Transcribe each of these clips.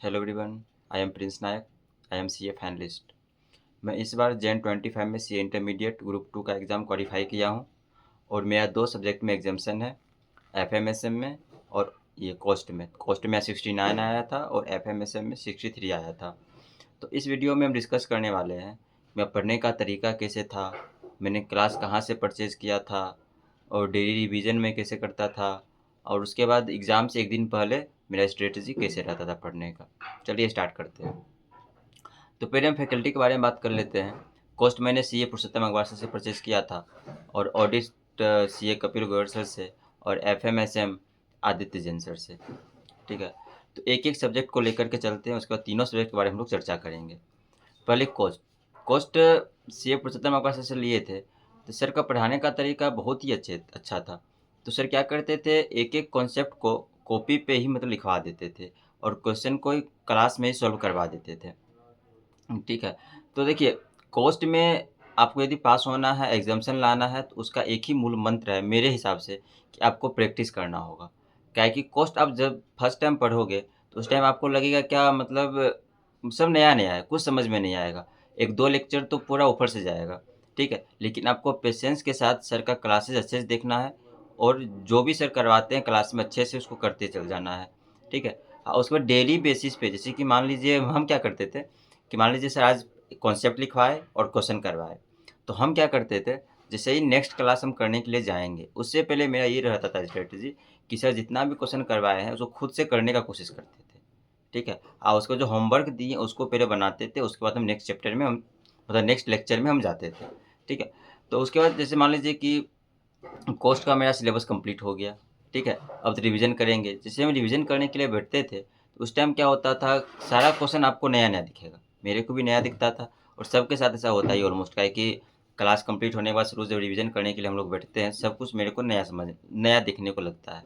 Hello everyone, I am Prince Nayak. I am CA finalist. मैं इस बार जैन 25 में सीए इंटरमीडिएट ग्रुप 2 का एग्ज़ाम क्वालिफाई किया हूँ और मेरा 2 सब्जेक्ट में एग्जामेशन है, एफएमएसएम में और ये कोस्ट में 69 आया था और एफएमएसएम में 63 आया था। तो इस वीडियो में हम डिस्कस करने वाले हैं मेरा पढ़ने का तरीका कैसे था, मैंने क्लास कहाँ से परचेज़ किया था और डेली रिवीजन में कैसे करता था और उसके बाद एग्ज़ाम से एक दिन पहले मेरा स्ट्रेटजी कैसे रहता था पढ़ने का। चलिए स्टार्ट करते हैं। तो पहले हम फैकल्टी के बारे में बात कर लेते हैं। कोस्ट मैंने सीए पुरुषोत्तम अग्रवाल सर से परचेज़ किया था और audit CA Kapil Goyal sir से और एफएमएसएम आदित्य जैन सर से। ठीक है, तो एक एक सब्जेक्ट को लेकर के चलते हैं, उसके बाद तीनों सब्जेक्ट के बारे में हम लोग चर्चा करेंगे। पहले कोस्ट सीए पुरुषोत्तम अग्रवाल सर से लिए थे, तो सर का पढ़ाने का तरीका बहुत ही अच्छा था। तो सर क्या करते थे, एक एक कॉन्सेप्ट को कॉपी पे ही मतलब लिखवा देते थे और क्वेश्चन को ही क्लास में ही सॉल्व करवा देते थे। ठीक है, तो देखिए कोस्ट में आपको यदि पास होना है, एग्जामेशन लाना है, तो उसका एक ही मूल मंत्र है मेरे हिसाब से कि आपको प्रैक्टिस करना होगा। क्या है कि कोस्ट आप जब फर्स्ट टाइम पढ़ोगे तो उस टाइम आपको लगेगा क्या मतलब सब नया-नया है, कुछ समझ में नहीं आएगा। 1-2 लेक्चर तो पूरा ऊपर से जाएगा, ठीक है? लेकिन आपको पेशेंस के साथ सर का क्लासेस अच्छे से देखना है और जो भी सर करवाते हैं क्लास में अच्छे से उसको करते चल जाना है, ठीक है? उसके बाद डेली बेसिस पे जैसे कि मान लीजिए हम क्या करते थे कि मान लीजिए सर आज कॉन्सेप्ट लिखवाए और क्वेश्चन करवाए, तो हम क्या करते थे, जैसे ही नेक्स्ट क्लास हम करने के लिए जाएँगे, उससे पहले मेरा ये रहता था स्ट्रैटेजी कि सर जितना भी क्वेश्चन करवाए हैं, उसको खुद से करने का कोशिश करते थे, ठीक है? और उसको जो होमवर्क दिए उसको पहले बनाते थे, उसके बाद हम नेक्स्ट चैप्टर में हम मतलब नेक्स्ट लेक्चर में हम जाते थे, ठीक है? तो उसके बाद जैसे मान लीजिए कि कोस्ट का मेरा सिलेबस कंप्लीट हो गया, ठीक है? अब तो रिवीजन करेंगे, जैसे हम रिवीजन करने के लिए बैठते थे, तो उस टाइम क्या होता था, सारा क्वेश्चन आपको नया-नया दिखेगा। मेरे को भी नया दिखता था और सबके साथ ऐसा होता ही ऑलमोस्ट क्या है कि क्लास कंप्लीट होने के बाद शुरू से रिवीजन करने के लिए हम लोग बैठते हैं, सब कुछ मेरे को नया दिखने को लगता है,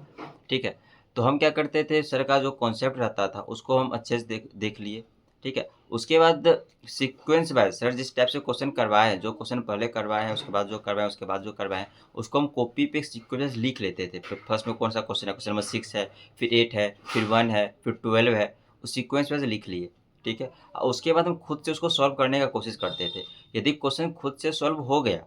ठीक है? तो हम क्या करते थे, सर का जो कॉन्सेप्ट रहता था, उसको हम अच्छे से देख देख लिए, ठीक है? उसके बाद सीक्वेंस वाइज़ सर जिस टाइप से क्वेश्चन करवाए हैं, जो क्वेश्चन पहले करवाए हैं, उसके बाद जो करवाए हैं, उसके बाद जो करवाए हैं, उसको हम कॉपी पे सीक्वेंस लिख लेते थे। फिर फर्स्ट में कौन-सा क्वेश्चन है, क्वेश्चन नंबर 6 है, फिर 8 है, फिर 1 है, फिर 12 है, उस सीक्वेंस वाइज़ लिख लिए, ठीक है? उसके बाद हम खुद से उसको सॉल्व करने का कोशिश करते थे। यदि क्वेश्चन खुद से सॉल्व हो गया,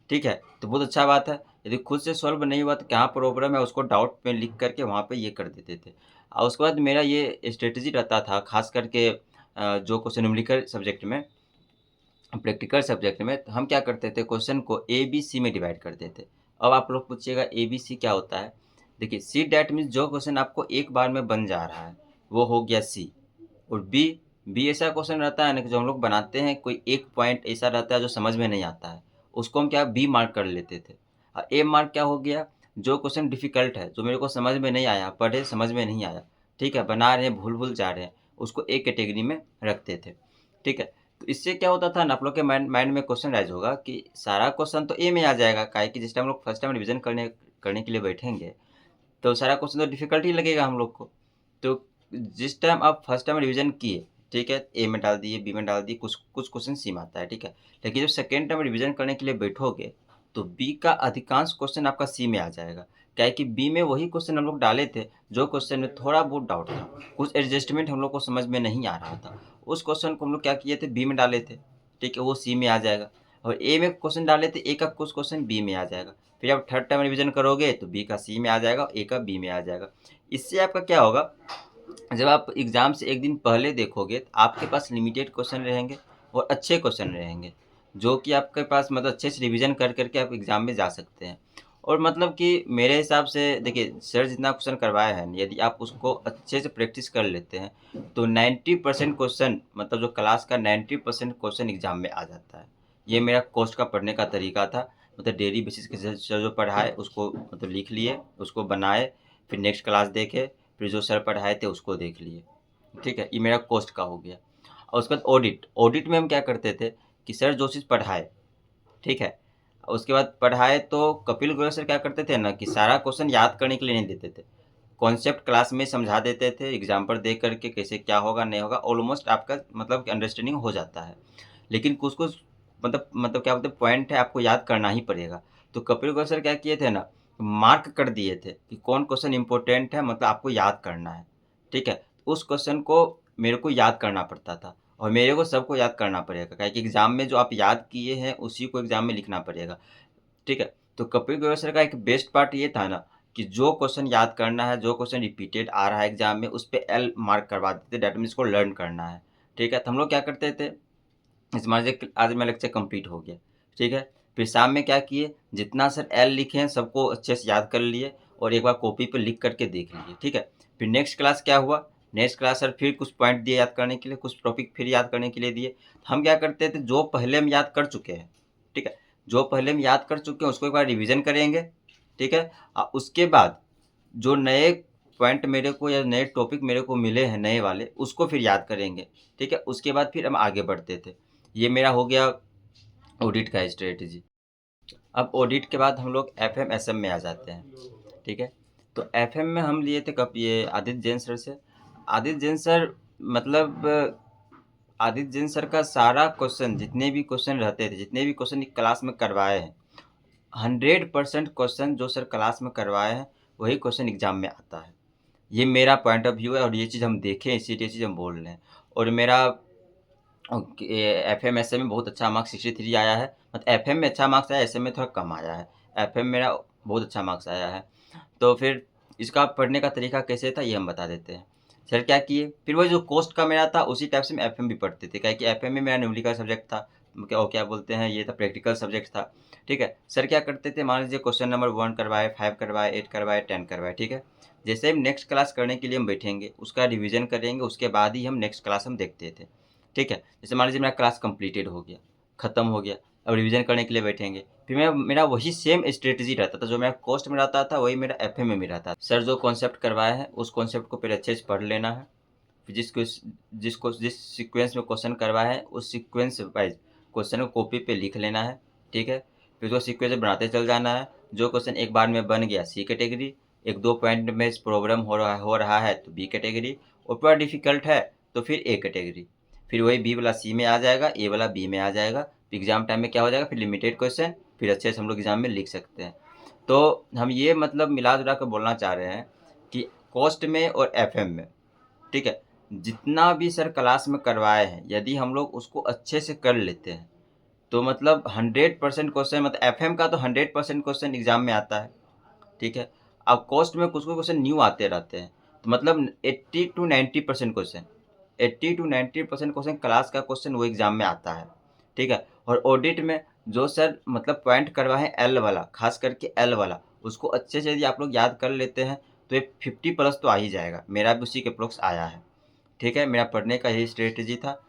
ठीक है? तो बहुत अच्छा बात है। यदि खुद से सॉल्व नहीं हुआ तो क्या प्रॉब्लम है, उसको डाउट में लिख कर के वहाँ पे ये कर देते थे। और उसके बाद मेरा ये स्ट्रैटेजी रहता था ख़ास करके जो क्वेश्चन न्यूमेरिकल सब्जेक्ट में, प्रैक्टिकल सब्जेक्ट में तो हम क्या करते थे, क्वेश्चन को ए, बी, सी में डिवाइड करते थे। अब आप लोग पूछिएगा ए, बी, सी क्या होता है? देखिए सी दैट मीन्स जो क्वेश्चन आपको एक बार में बन जा रहा है, वो हो गया सी। और बी ऐसा क्वेश्चन रहता है ना कि जो हम लोग बनाते हैं, कोई एक पॉइंट ऐसा रहता है जो समझ में नहीं आता है, उसको हम क्या बी मार्क कर लेते थे। ए मार्क क्या हो गया, जो क्वेश्चन डिफ़िकल्ट है, जो मेरे को समझ में नहीं आया, पढ़े समझ में नहीं आया, ठीक है? बना रहे हैं, भूल-भूल जा रहे हैं, उसको ए कैटेगरी में रखते थे, ठीक है? तो इससे क्या होता था ना, आप लोग के माइंड माइंड में क्वेश्चन राइज़ होगा कि सारा क्वेश्चन तो ए में आ जाएगा, काहे कि जिस टाइम हम लोग फर्स्ट टाइम रिवीजन करने करने के लिए बैठेंगे, तो सारा क्वेश्चन तो डिफ़िकल्ट ही लगेगा हम लोग को। तो जिस टाइम आप फर्स्ट टाइम रिवीजन किए, ठीक है? ए में डाल दिए, बी में डाल दिए, कुछ कुछ क्वेश्चन सी में आता है, ठीक है? लेकिन जब सेकंड टाइम रिवीजन करने के लिए बैठोगे, तो बी का अधिकांश क्वेश्चन आपका सी में आ जाएगा। क्या है कि बी में वही क्वेश्चन हम लोग डाले थे, जो क्वेश्चन में थोड़ा बहुत डाउट था। कुछ एडजस्टमेंट हम लोग को समझ में नहीं आ रहा था। उस क्वेश्चन को हम लोग क्या किए थे, बी में डाले थे, ठीक है? वो सी में आ जाएगा और ए में क्वेश्चन डाले थे, ए का कुछ क्वेश्चन बी में आ जाएगा। फिर आप थर्ड टाइम रिवीजन करोगे, तो बी का सी में आ जाएगा, ए का बी में आ जाएगा। इससे आपका क्या होगा, जब आप एग्ज़ाम से 1 दिन पहले देखोगे, तो आपके पास लिमिटेड क्वेश्चन रहेंगे और अच्छे क्वेश्चन रहेंगे, जो कि आपके पास मतलब अच्छे से रिवीजन कर के आप एग्ज़ाम में जा सकते हैं। और मतलब कि मेरे हिसाब से देखिए, सर जितना क्वेश्चन करवाए हैं, यदि आप उसको अच्छे से प्रैक्टिस कर लेते हैं, तो 90% क्वेश्चन मतलब जो क्लास का 90% क्वेश्चन एग्ज़ाम में आ जाता है। ये मेरा कोस्ट का पढ़ने का तरीका था। मतलब डेली बेसिस के सर जो पढ़ाए उसको मतलब लिख लिए, उसको बनाए, फिर नेक्स्ट क्लास देखे, फिर जो सर पढ़ाए थे उसको देख लिए, ठीक है? ये मेरा कोस्ट का हो गया। और उसके बाद ऑडिट में हम क्या करते थे कि सर जो चीज़ पढ़ाए, ठीक है? उसके बाद पढ़ाए तो कपिल गोयल सर क्या करते थे ना कि सारा क्वेश्चन याद करने के लिए नहीं देते थे। कॉन्सेप्ट क्लास में समझा देते थे, एग्ज़ाम्पल दे कर के कैसे क्या होगा, नहीं होगा, ऑलमोस्ट आपका मतलब अंडरस्टैंडिंग हो जाता है। लेकिन कुछ-कुछ मतलब क्या बोलते हैं पॉइंट है, आपको याद करना ही पड़ेगा। तो कपिल गोयल सर क्या किए थे ना, मार्क कर दिए थे कि कौन क्वेश्चन इम्पोर्टेंट है, मतलब आपको याद करना है, ठीक है? उस क्वेश्चन को मेरे को याद करना पड़ता था, और मेरे को सबको याद करना पड़ेगा, काहे कि एग्ज़ाम में जो आप याद किए हैं उसी को एग्ज़ाम में लिखना पड़ेगा, ठीक है? तो कपिल गोयल सर का एक बेस्ट पार्ट ये था ना कि जो क्वेश्चन याद करना है, जो क्वेश्चन रिपीटेड आ रहा है एग्ज़ाम में, उस पे एल मार्क करवा देते थे, दैट मीन्स इसको लर्न करना है, ठीक है? तो हम लोग क्या करते थे, इस मान लीजिए आज मेरा लेक्चर कंप्लीट हो गया, ठीक है? फिर शाम में क्या किए, जितना सर एल लिखे हैं सबको अच्छे से याद कर लिए और एक बार कॉपी पे लिख करके देख लीजिए, ठीक है? फिर नेक्स्ट क्लास क्या हुआ, नेक्स्ट क्लास सर फिर कुछ पॉइंट दिए याद करने के लिए, कुछ टॉपिक फिर याद करने के लिए दिए। हम क्या करते थे, जो पहले हम याद कर चुके हैं, ठीक है? जो पहले हम याद कर चुके हैं उसको एक बार रिवीजन करेंगे, ठीक है? उसके बाद जो नए पॉइंट मेरे को या नए टॉपिक मेरे को मिले हैं नए वाले, उसको फिर याद करेंगे, ठीक है? उसके बाद फिर हम आगे बढ़ते थे। ये मेरा हो गया ऑडिट का स्ट्रेटजी। अब ऑडिट के बाद हम लोग एफएम एसएम में आ जाते हैं, ठीक है? तो एफएम में हम लिए थे कब, ये आदित्य जैन सर से। आदित्य जैन सर मतलब आदित्य जैन सर का सारा क्वेश्चन, जितने भी क्वेश्चन रहते थे, जितने भी क्वेश्चन क्लास में करवाए हैं, 100% क्वेश्चन जो सर क्लास में करवाए हैं वही क्वेश्चन एग्जाम में आता है। ये मेरा पॉइंट ऑफ व्यू है और ये चीज़ हम देखे हैं, इसीलिए ये चीज़ हम बोल रहे हैं। और मेरा एफ एम एस एम में बहुत अच्छा मार्क्स 63 आया है, मतलब एफ एम में अच्छा मार्क्स आया, एस एम में थोड़ा कम आया है। एफ एम मेरा बहुत अच्छा मार्क्स आया है। तो फिर इसका पढ़ने का तरीका कैसे था ये हम बता देते हैं। सर क्या किए, फिर वो जो कोस्ट का मेरा था उसी टाइप से हम एफ एम भी पढ़ते थे, क्या कि एफ एम में मेरा न्यूमेरिकल सब्जेक्ट था, क्या बोलते हैं, ये था प्रैक्टिकल सब्जेक्ट था, ठीक है? सर क्या करते थे, मान लीजिए क्वेश्चन नंबर 1 करवाए, 5 करवाए, 8 करवाए, 10 करवाए, ठीक है? जैसे हम नेक्स्ट क्लास करने के लिए हम बैठेंगे, उसका रिवीजन करेंगे, उसके बाद ही हम नेक्स्ट क्लास हम देखते थे, ठीक है? जैसे मान लीजिए मेरा क्लास कंप्लीटेड हो गया, खत्म हो गया, अब रिवीजन करने के लिए बैठेंगे, फिर मेरा वही सेम स्ट्रेटजी रहता था, जो मेरा कोस्ट में रहता था वही मेरा एफए में भी रहता था। सर जो कॉन्सेप्ट करवाया है उस कॉन्सेप्ट को पहले अच्छे से पढ़ लेना है, फिर जिस सीक्वेंस में क्वेश्चन करवाया है उस सीक्वेंस वाइज क्वेश्चन को कॉपी पे लिख लेना है, ठीक है? फिर उसको सीक्वेंस बनाते चल जाना है। जो क्वेश्चन एक बार में बन गया सी कैटेगरी, एक दो पॉइंट में प्रॉब्लम हो रहा है तो बी कैटेगरी, और पूरा डिफिकल्ट है तो फिर ए कैटेगरी। फिर वही बी वाला सी में आ जाएगा, ए वाला बी में आ जाएगा। एग्ज़ाम टाइम में क्या हो जाएगा, फिर लिमिटेड क्वेश्चन, फिर अच्छे से हम लोग एग्ज़ाम में लिख सकते हैं। तो हम ये मतलब मिला-जुला कर बोलना चाह रहे हैं कि कॉस्ट में और एफएम में, ठीक है, जितना भी सर क्लास में करवाए हैं, यदि हम लोग उसको अच्छे से कर लेते हैं, तो मतलब 100% क्वेश्चन, मतलब एफएम का तो 100% क्वेश्चन एग्ज़ाम में आता है, ठीक है? अब कॉस्ट में कुछ-कुछ क्वेश्चन न्यू आते रहते हैं, तो मतलब 80 to 90% question, 80 to 90% question class का क्वेश्चन वो एग्ज़ाम में आता है, ठीक है? और ऑडिट में जो सर मतलब पॉइंट करवाए हैं एल वाला, ख़ास करके एल वाला, उसको अच्छे से यदि आप लोग याद कर लेते हैं, तो ये 50 प्लस तो आ ही जाएगा। मेरा भी उसी के अप्रोक्स आया है, ठीक है? मेरा पढ़ने का यही स्ट्रैटेजी था।